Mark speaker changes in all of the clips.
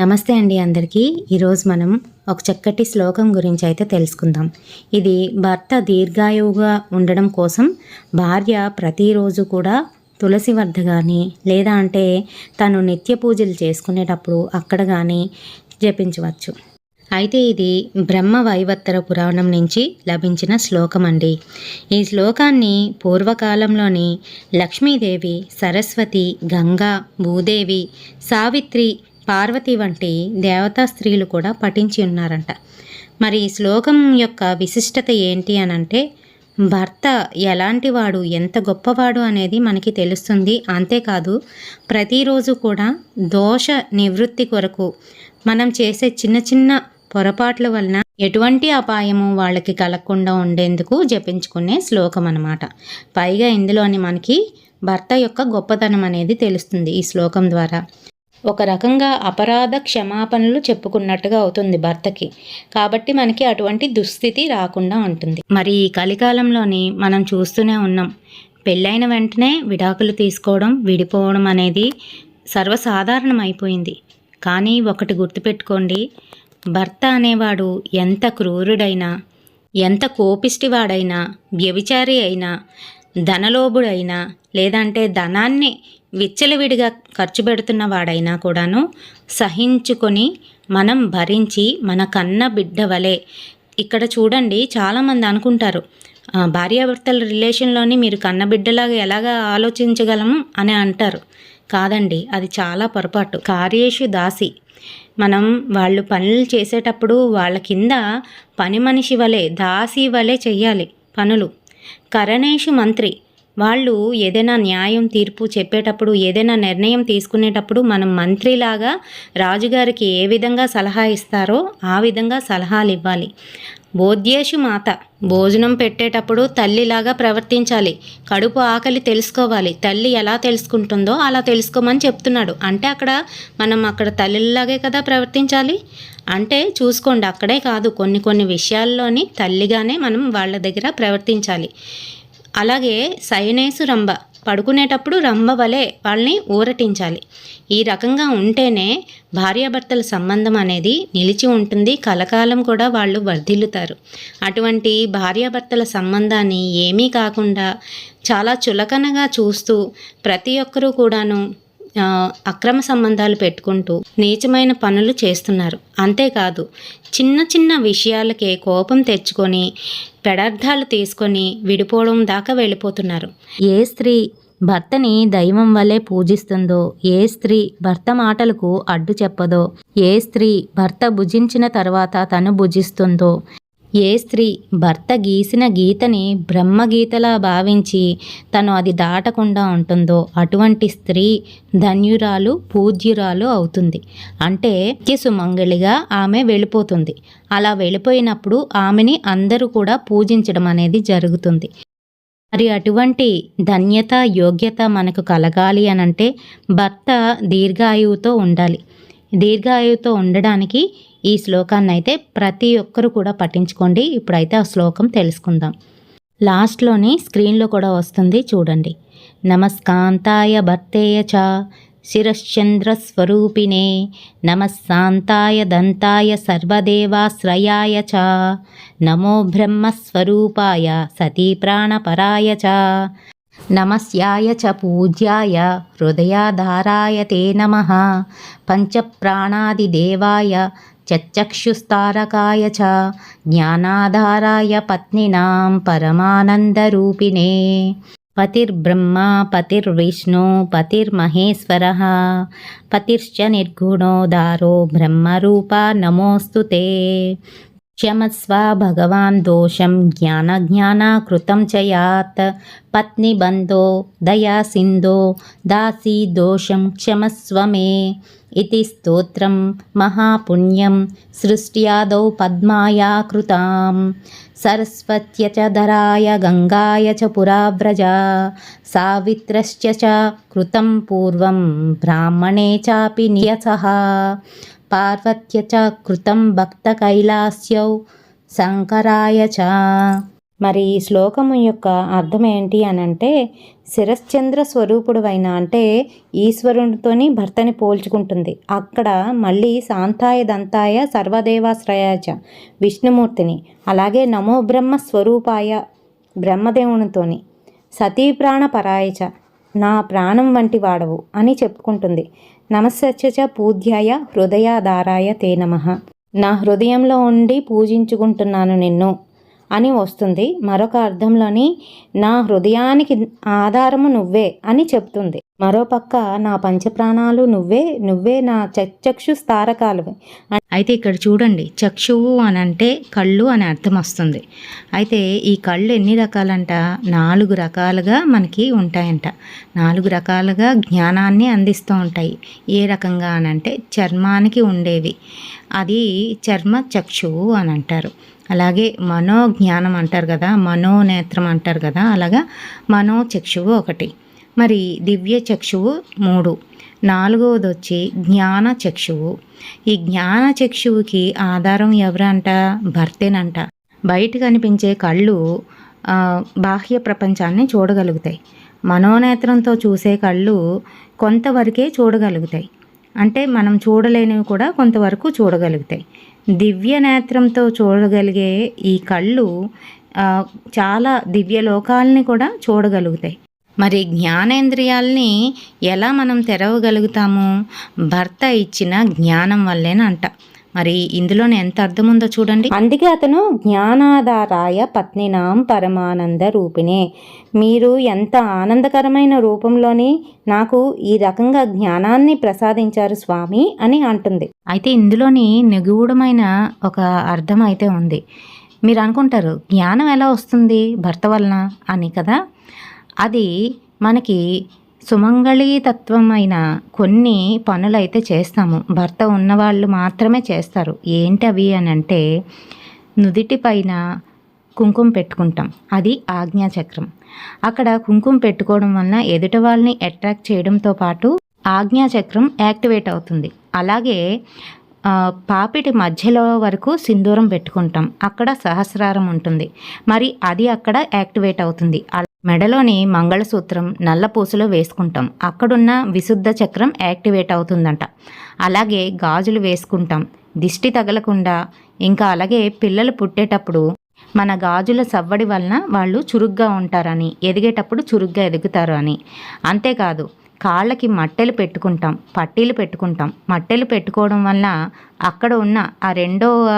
Speaker 1: నమస్తే అండి అందరికీ. ఈరోజు మనం ఒక చక్కటి శ్లోకం గురించి అయితే తెలుసుకుందాం. ఇది భర్త దీర్ఘాయువుగా ఉండడం కోసం భార్య ప్రతిరోజు కూడా తులసి వద్ద కానీ లేదా అంటే తను నిత్య పూజలు చేసుకునేటప్పుడు అక్కడ కానీ జపించవచ్చు. అయితే ఇది బ్రహ్మ వైవత్తర పురాణం నుంచి లభించిన శ్లోకం అండి. ఈ శ్లోకాన్ని పూర్వకాలంలోని లక్ష్మీదేవి, సరస్వతి, గంగా, భూదేవి, సావిత్రి, పార్వతి వంటి దేవతా స్త్రీలు కూడా పఠించి ఉన్నారంట. మరి ఈ శ్లోకం యొక్క విశిష్టత ఏంటి అనంటే, భర్త ఎలాంటి వాడు, ఎంత గొప్పవాడు అనేది మనకి తెలుస్తుంది. అంతేకాదు ప్రతిరోజు కూడా దోష నివృత్తి కొరకు మనం చేసే చిన్న చిన్న పొరపాట్ల వలన ఎటువంటి అపాయము వాళ్ళకి కలగకుండా ఉండేందుకు జపించుకునే శ్లోకం అన్నమాట. పైగా ఇందులోని మనకి భర్త యొక్క గొప్పతనం అనేది తెలుస్తుంది ఈ శ్లోకం ద్వారా. ఒక రకంగా అపరాధ క్షమాపణలు చెప్పుకున్నట్టుగా అవుతుంది భర్తకి. కాబట్టి మనకి అటువంటి దుస్థితి రాకుండా ఉంటుంది. మరి ఈ కలికాలంలోని మనం చూస్తూనే ఉన్నాం, పెళ్ళైన వెంటనే విడాకులు తీసుకోవడం, విడిపోవడం అనేది సర్వసాధారణం అయిపోయింది. కానీ ఒకటి గుర్తుపెట్టుకోండి, భర్త అనేవాడు ఎంత క్రూరుడైనా, ఎంత కోపిష్టివాడైనా, వ్యభిచారి అయినా, ధనలోభుడైనా, లేదంటే ధనాన్ని విచ్చలవిడిగా ఖర్చు పెడుతున్న వాడైనా కూడాను సహించుకొని మనం భరించి మన కన్న బిడ్డ వలె. ఇక్కడ చూడండి, చాలామంది అనుకుంటారు భార్యాభర్తల రిలేషన్లోని మీరు కన్నబిడ్డలాగా ఎలాగా ఆలోచించగలము అని అంటారు. కాదండి, అది చాలా పొరపాటు. కార్యేషు దాసి. మనం వాళ్ళు పనులు చేసేటప్పుడు వాళ్ళ కింద పని మనిషి వలె, దాసి వలె చెయ్యాలి పనులు. కరణేషు మంత్రి. వాళ్ళు ఏదైనా న్యాయం తీర్పు చెప్పేటప్పుడు, ఏదైనా నిర్ణయం తీసుకునేటప్పుడు మనం మంత్రిలాగా రాజుగారికి ఏ విధంగా సలహా ఇస్తారో ఆ విధంగా సలహాలు ఇవ్వాలి. బోధ్యేషు మాత. భోజనం పెట్టేటప్పుడు తల్లిలాగా ప్రవర్తించాలి. కడుపు ఆకలి తెలుసుకోవాలి. తల్లి ఎలా తెలుసుకుంటుందో అలా తెలుసుకోమని చెప్తున్నాడు. అంటే అక్కడ తల్లిలాగే కదా ప్రవర్తించాలి. అంటే చూసుకోండి, అక్కడే కాదు, కొన్ని విషయాల్లోని తల్లిగానే మనం వాళ్ళ దగ్గర ప్రవర్తించాలి. అలాగే శయనేసు రంభ. పడుకునేటప్పుడు రంభ వలె వాళ్ళని ఊరటించాలి. ఈ రకంగా ఉంటేనే భార్యాభర్తల సంబంధం అనేది నిలిచి ఉంటుంది. కలకాలం కూడా వాళ్ళు వర్ధిల్లుతారు. అటువంటి భార్యాభర్తల సంబంధాన్ని ఏమీ కాకుండా చాలా చులకనగా చూస్తూ ప్రతి ఒక్కరూ కూడాను అక్రమ సంబంధాలు పెట్టుకుంటూ నీచమైన పనులు చేస్తున్నారు. అంతేకాదు చిన్న చిన్న విషయాలకే కోపం తెచ్చుకొని పెడార్థాలు తీసుకొని విడిపోవడం దాకా వెళ్ళిపోతున్నారు. ఏ స్త్రీ భర్తని దైవం వలె పూజిస్తుందో, ఏ స్త్రీ భర్త మాటలకు అడ్డు చెప్పదో, ఏ స్త్రీ భర్త భుజించిన తర్వాత తను భుజిస్తుందో, ఏ స్త్రీ భర్త గీసిన గీతని బ్రహ్మగీతలా భావించి తను అది దాటకుండా ఉంటుందో అటువంటి స్త్రీ ధన్యురాలు, పూజ్యురాలు అవుతుంది. అంటే సుమంగళిగా ఆమె వెళ్ళిపోతుంది. అలా వెళ్ళిపోయినప్పుడు ఆమెని అందరూ కూడా పూజించడం అనేది జరుగుతుంది. మరి అటువంటి ధన్యత, యోగ్యత మనకు కలగాలి అనంటే భర్త దీర్ఘాయువుతో ఉండాలి. దీర్ఘాయువుతో ఉండడానికి ఈ శ్లోకాన్ని అయితే ప్రతి ఒక్కరు కూడా పఠించుకోండి. ఇప్పుడైతే ఆ శ్లోకం తెలుసుకుందాం. లాస్ట్లోని స్క్రీన్లో కూడా వస్తుంది చూడండి. నమస్కాంతాయ భర్తేయ చ శిరశ్చంద్రస్వరూపిణే నమస్సాంతాయ దంతాయ సర్వదేవాశ్రయాయ చ నమో బ్రహ్మస్వరూపాయ సతీప్రాణపరాయ చ నమస్యాయ చ పూజ్యాయ హృదయాధారాయ తే నమః పంచప్రాణాదిదేవాయ చక్షుస్తారకాయ చ జ్ఞానాధారాయ పత్నినాం పరమానందరూపిణే పతిర్బ్రహ్మ పతిర్విష్ణు పతిర్మహేశ్వరః పతిశ్చ నిర్గుణో దారో బ్రహ్మరూప నమోస్తుతే క్షమస్వ భగవాన్ దోషం జ్ఞానకృతం చ యాత్ పత్నిబంధో దయా సింధో దాసీ దోషం క్షమస్వ మే ఇతి స్తోత్రం మహాపుణ్యం సృష్ట్యాదౌ పద్మాయా కృతాం సరస్వత్య చ ధరాయ గంగాయ చ పురావ్రజ సావిత్రశ్చ చ కృతం పూర్వం బ్రాహ్మణే చాపి నియసః పార్వత్య చ కృతం భక్త కైలాస్యౌ శంకరాయ చ. మరి ఈ శ్లోకము యొక్క అర్థం ఏంటి అనంటే, శిరశ్చంద్ర స్వరూపుడువైన అంటే ఈశ్వరునితోని భర్తని పోల్చుకుంటుంది. అక్కడ మళ్ళీ శాంతాయ దంతాయ సర్వదేవాశ్రయాచ విష్ణుమూర్తిని, అలాగే నమో బ్రహ్మ స్వరూపాయ బ్రహ్మదేవునితోని, సతీప్రాణ పరాయచ నా ప్రాణం వంటి వాడవు అని చెప్పుకుంటుంది. నమస్సచ్చ పూజ్యాయ హృదయాధారాయ తే నమః, నా హృదయంలో ఉండి పూజించుకుంటున్నాను నిన్ను అని వస్తుంది. మరొక అర్థంలోని నా హృదయానికి ఆధారము నువ్వే అని చెప్తుంది. మరోపక్క నా పంచప్రాణాలు నువ్వే, నువ్వే నా చక్షు స్థారకాలు. అయితే ఇక్కడ చూడండి, చక్షువు అని అంటే కళ్ళు అని అర్థం వస్తుంది. అయితే ఈ కళ్ళు ఎన్ని రకాలంట? 4 రకాలుగా మనకి ఉంటాయంట. 4 రకాలుగా జ్ఞానాన్ని అందిస్తూ ఉంటాయి. ఏ రకంగా అని అంటే చర్మానికి ఉండేవి, అది చర్మ చక్షువు అని అంటారు. అలాగే మనోజ్ఞానం అంటారు కదా, మనోనేత్రం అంటారు కదా, అలాగా మనోచక్షువు ఒకటి. మరి దివ్య చక్షువు 3. 4వది వచ్చి జ్ఞాన చక్షువు. ఈ జ్ఞాన చక్షువుకి ఆధారం ఎవరంట? భర్తేనంట. బయట కనిపించే కళ్ళు బాహ్య ప్రపంచాన్ని చూడగలుగుతాయి. మనోనేత్రంతో చూసే కళ్ళు కొంతవరకే చూడగలుగుతాయి. అంటే మనం చూడలేనివి కూడా కొంతవరకు చూడగలుగుతాయి. దివ్య నేత్రంతో చూడగలిగే ఈ కళ్ళు చాలా దివ్య లోకాలని కూడా చూడగలుగుతాయి. మరి జ్ఞానేంద్రియాలని ఎలా మనం తెరవగలుగుతాము? భర్త ఇచ్చిన జ్ఞానం వల్లేనంట. మరి ఇందులోనే ఎంత అర్థం ఉందో చూడండి. అందుకే అతను జ్ఞానాధారాయ పత్నినాం పరమానంద రూపిణే, మీరు ఎంత ఆనందకరమైన రూపంలోని నాకు ఈ రకంగా జ్ఞానాన్ని ప్రసాదించారు స్వామి అని అంటుంది. అయితే ఇందులోని నిగూఢమైన ఒక అర్థం అయితే ఉంది. మీరు అనుకుంటారు జ్ఞానం ఎలా వస్తుంది భర్త వలన అని కదా. అది మనకి సుమంగళీతత్వమైన కొన్ని పనులైతే చేస్తాము, భర్త ఉన్నవాళ్ళు మాత్రమే చేస్తారు. ఏంటవి అని అంటే నుదిటి పైన కుంకుమ పెట్టుకుంటాం, అది ఆజ్ఞాచక్రం. అక్కడ కుంకుమ పెట్టుకోవడం వలన ఎదుటి వాళ్ళని అట్రాక్ట్ చేయడంతో పాటు ఆజ్ఞాచక్రం యాక్టివేట్ అవుతుంది. అలాగే పాపిటి మధ్యలో వరకు సింధూరం పెట్టుకుంటాం, అక్కడ సహస్రారం ఉంటుంది, మరి అది అక్కడ యాక్టివేట్ అవుతుంది. మెడలోని మంగళసూత్రం నల్ల పూసలో వేసుకుంటాం, అక్కడున్న విశుద్ధ చక్రం యాక్టివేట్ అవుతుందంట. అలాగే గాజులు వేసుకుంటాం దిష్టి తగలకుండా. ఇంకా అలాగే పిల్లలు పుట్టేటప్పుడు మన గాజుల సవ్వడి వలన వాళ్ళు చురుగ్గా ఉంటారని, ఎదిగేటప్పుడు చురుగ్గా ఎదుగుతారు అని. అంతేకాదు కాళ్ళకి మట్టెలు పెట్టుకుంటాం, పట్టీలు పెట్టుకుంటాం. మట్టెలు పెట్టుకోవడం వల్ల అక్కడ ఉన్న ఆ 2వ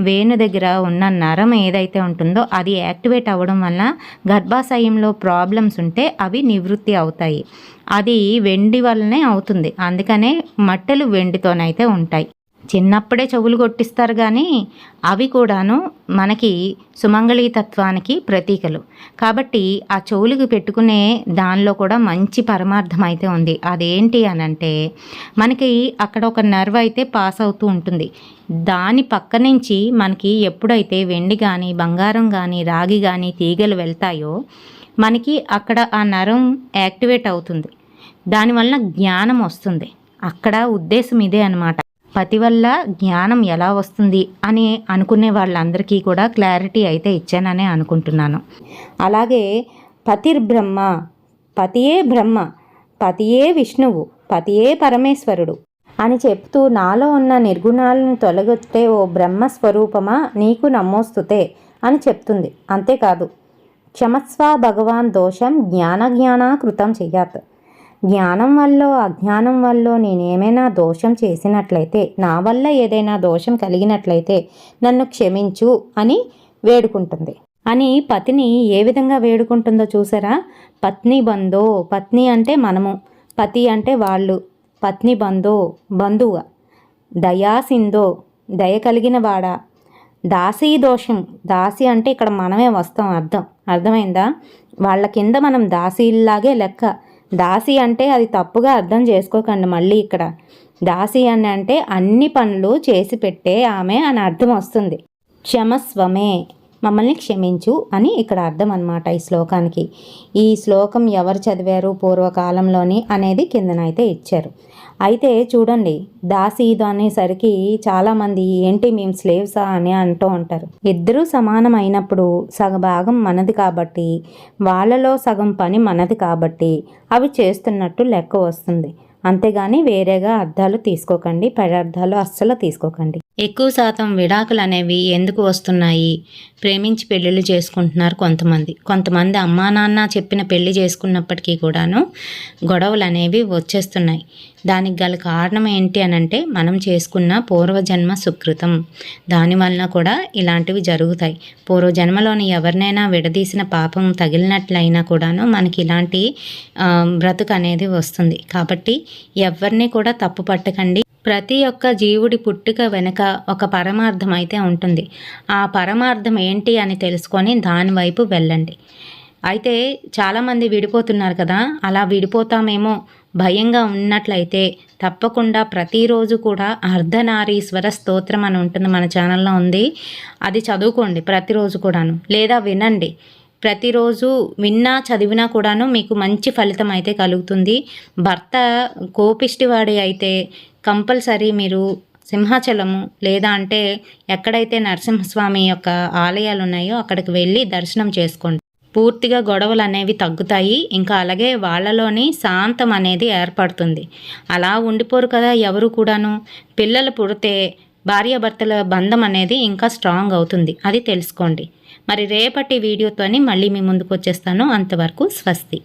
Speaker 1: వేణు దగ్గర ఉన్న నరం ఏదైతే ఉంటుందో అది యాక్టివేట్ అవ్వడం వల్ల గర్భాశయంలో ప్రాబ్లమ్స్ ఉంటే అవి నివృత్తి అవుతాయి. అది వెండి వల్లనే అవుతుంది, అందుకనే మట్టెలు వెండితోనైతే ఉంటాయి. చిన్నప్పుడే చెవులు కొట్టిస్తారు కానీ అవి కూడాను మనకి సుమంగళీతత్వానికి ప్రతీకలు. కాబట్టి ఆ చెవులకు పెట్టుకునే దానిలో కూడా మంచి పరమార్థం అయితే ఉంది. అదేంటి అని అంటే మనకి అక్కడ ఒక నర్వ్ అయితే పాస్ అవుతూ ఉంటుంది. దాని పక్క నుంచి మనకి ఎప్పుడైతే వెండి కానీ బంగారం కానీ రాగి కానీ తీగలు వెళ్తాయో మనకి అక్కడ ఆ నరం యాక్టివేట్ అవుతుంది. దానివల్ల జ్ఞానం వస్తుంది. అక్కడ ఉద్దేశం ఇదే అన్నమాట. పతి వల్ల జ్ఞానం ఎలా వస్తుంది అని అనుకునే వాళ్ళందరికీ కూడా క్లారిటీ అయితే ఇచ్చాననే అనుకుంటున్నాను. అలాగే పతిర్బ్రహ్మ, పతియే బ్రహ్మ, పతియే విష్ణువు, పతియే పరమేశ్వరుడు అని చెప్తూ నాలో ఉన్న నిర్గుణాలను తొలగొట్టే ఓ బ్రహ్మస్వరూపమా నీకు నమోస్తుతే అని చెప్తుంది. అంతేకాదు క్షమస్వ భగవాన్ దోషం జ్ఞాన కృతం చెయ్యాత్, జ్ఞానం వల్ల అజ్ఞానం వల్ల నేనేమైనా దోషం చేసినట్లయితే, నా వల్ల ఏదైనా దోషం కలిగినట్లయితే నన్ను క్షమించు అని వేడుకుంటుంది. అని పతిని ఏ విధంగా వేడుకుంటుందో చూసారా? పత్ని బంధో, పత్ని అంటే మనము, పతి అంటే వాళ్ళు, పత్ని బంధో బంధువుగా, దయాసిందో దయ కలిగిన వాడా, దాసీ దోషం, దాసి అంటే ఇక్కడ మనమే వస్తాం, అర్థమైందా? వాళ్ళ కింద మనం దాసీలాగే లెక్క. దాసి అంటే అది తప్పుగా అర్థం చేసుకోకండి. మళ్ళీ ఇక్కడ దాసి అని అంటే అన్ని పనులు చేసి పెట్టే ఆమె అని అర్థం వస్తుంది. క్షమస్వమే, మమ్మల్ని క్షమించు అని ఇక్కడ అర్థం అన్నమాట ఈ శ్లోకానికి. ఈ శ్లోకం ఎవరు చదివారు పూర్వకాలంలోని అనేది కిందనైతే ఇచ్చారు. అయితే చూడండి, దాసి ఇది అనేసరికి చాలామంది ఏంటి మేము స్లేవ్సా అని అంటూ ఉంటారు. ఇద్దరూ సమానమైనప్పుడు సగభాగం మనది కాబట్టి, వాళ్ళలో సగం పని మనది కాబట్టి అవి చేస్తున్నట్టు లెక్క వస్తుంది. అంతేగాని వేరేగా అర్థాలు తీసుకోకండి, పదార్థాలు అస్సలు తీసుకోకండి. ఎక్కువ శాతం విడాకులు అనేవి ఎందుకు వస్తున్నాయి? ప్రేమించి పెళ్ళిళ్ళు చేసుకుంటున్నారు కొంతమంది అమ్మా నాన్న చెప్పిన పెళ్లి చేసుకున్నప్పటికీ కూడాను గొడవలు అనేవి వచ్చేస్తున్నాయి. దానికి గల కారణం ఏంటి అనంటే మనం చేసుకున్న పూర్వజన్మ సుకృతం. దానివలన కూడా ఇలాంటివి జరుగుతాయి. పూర్వజన్మలోని ఎవరినైనా విడదీసిన పాపం తగిలినట్లయినా కూడాను మనకి ఇలాంటి బ్రతుకు అనేది వస్తుంది. కాబట్టి ఎవరిని కూడా తప్పు పట్టకండి. ప్రతి ఒక్క జీవుడి పుట్టుక వెనుక ఒక పరమార్థం అయితే ఉంటుంది. ఆ పరమార్థం ఏంటి అని తెలుసుకొని దాని వైపు వెళ్ళండి. అయితే చాలామంది విడిపోతున్నారు కదా, అలా విడిపోతామేమో భయంగా ఉన్నట్లయితే తప్పకుండా ప్రతిరోజు కూడా అర్ధనారీశ్వర స్తోత్రం అని ఉంటుంది, మన ఛానల్లో ఉంది. అది చదువుకోండి ప్రతిరోజు కూడాను, లేదా వినండి. ప్రతిరోజు విన్నా చదివినా కూడాను మీకు మంచి ఫలితం అయితే కలుగుతుంది. భర్త కోపిష్టివాడి అయితే కంపల్సరీ మీరు సింహాచలము లేదా అంటే ఎక్కడైతే నరసింహస్వామి యొక్క ఆలయాలు ఉన్నాయో అక్కడికి వెళ్ళి దర్శనం చేసుకోండి. పూర్తిగా గొడవలు అనేవి తగ్గుతాయి. ఇంకా అలాగే వాళ్ళలోని శాంతం అనేది ఏర్పడుతుంది. అలా ఉండిపోరు కదా ఎవరు కూడాను. పిల్లలు పుడితే భార్యాభర్తల బంధం అనేది ఇంకా స్ట్రాంగ్ అవుతుంది, అది తెలుసుకోండి. మరి రేపటి వీడియోతోని మళ్ళీ మీ ముందుకు వచ్చేస్తాను. అంతవరకు స్వస్తి.